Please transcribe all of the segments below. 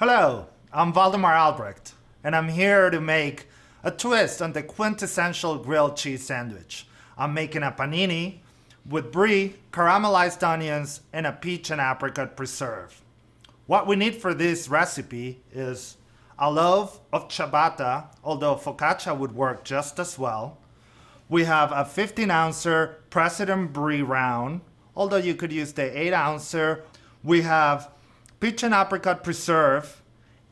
Hello, I'm Valdemar Albrecht, and I'm here to make a twist on the quintessential grilled cheese sandwich. I'm making a panini with brie, caramelized onions, and a peach and apricot preserve. What we need for this recipe is a loaf of ciabatta, although focaccia would work just as well. We have a 15-ouncer President Brie round, although you could use the 8-ouncer. We have peach and apricot preserve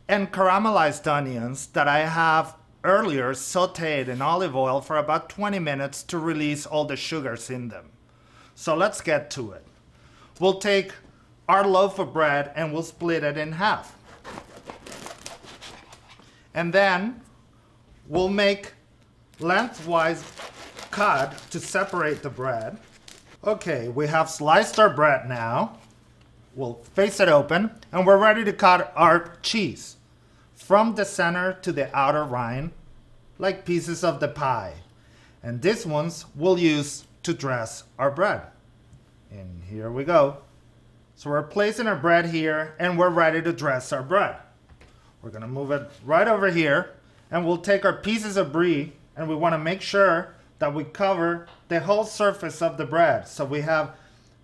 and caramelized onions that I have earlier sauteed in olive oil for about 20 minutes to release all the sugars in them. So let's get to it. We'll take our loaf of bread and we'll split it in half. And then we'll make lengthwise cut to separate the bread. Okay, we have sliced our bread now. We'll face it open and we're ready to cut our cheese from the center to the outer rind like pieces of the pie. And these ones we'll use to dress our bread. And here we go. So we're placing our bread here and we're ready to dress our bread. We're gonna move it right over here and we'll take our pieces of brie and we wanna make sure that we cover the whole surface of the bread. So we have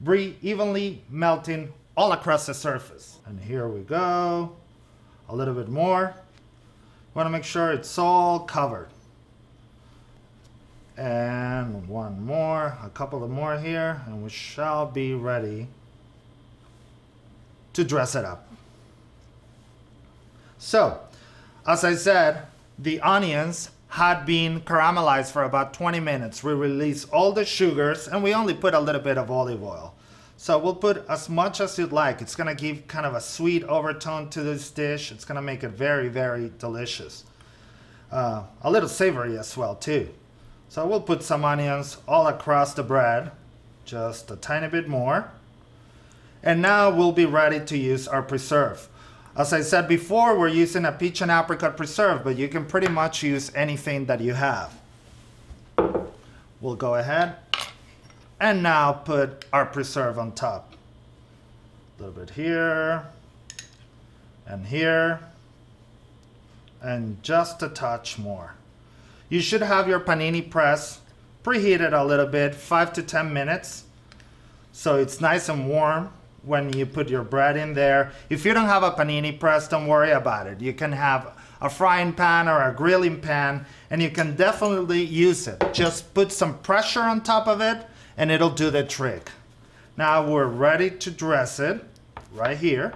brie evenly melting all across the surface. And here we go. A little bit more. Want to make sure it's all covered. And one more, a couple of more here, and we shall be ready to dress it up. So, as I said, the onions had been caramelized for about 20 minutes. We release all the sugars and we only put a little bit of olive oil. So we'll put as much as you'd like. It's gonna give kind of a sweet overtone to this dish. It's gonna make it very, very delicious. A little savory as well too. So we'll put some onions all across the bread, just a tiny bit more. And now we'll be ready to use our preserve. As I said before, we're using a peach and apricot preserve, but you can pretty much use anything that you have. We'll go ahead and now put our preserve on top. A little bit here and here and just a touch more. You should have your panini press preheated a little bit, 5 to 10 minutes, so it's nice and warm when you put your bread in there. If you don't have a panini press, don't worry about it. You can have a frying pan or a grilling pan and you can definitely use it. Just put some pressure on top of it and it'll do the trick. Now we're ready to dress it right here.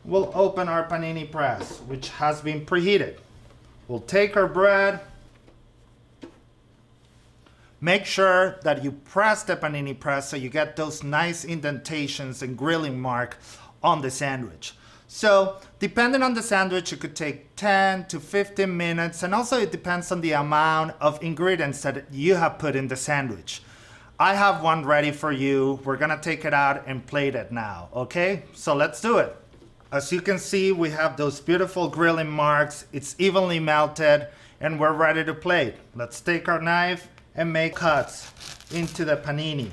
We'll open our panini press, which has been preheated. We'll take our bread. Make sure that you press the panini press so you get those nice indentations and grilling mark on the sandwich. So depending on the sandwich, it could take 10 to 15 minutes, and also it depends on the amount of ingredients that you have put in the sandwich. I have one ready for you. We're gonna take it out and plate it now, okay? So let's do it. As you can see, we have those beautiful grilling marks. It's evenly melted and we're ready to plate. Let's take our knife and make cuts into the panini.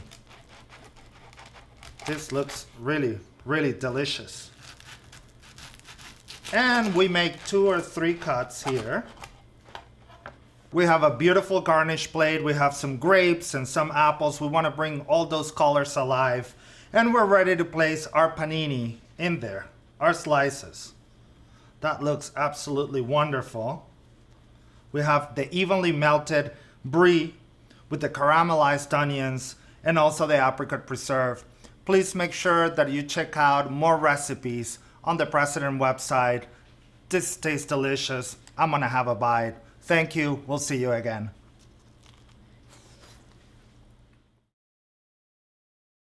This looks really, really delicious. And we make 2 or 3 cuts here. We have a beautiful garnish plate. We have some grapes and some apples. We want to bring all those colors alive. And we're ready to place our panini in there, our slices. That looks absolutely wonderful. We have the evenly melted brie with the caramelized onions and also the apricot preserve. Please make sure that you check out more recipes on the President website. This tastes delicious. I'm gonna have a bite. Thank you. We'll see you again.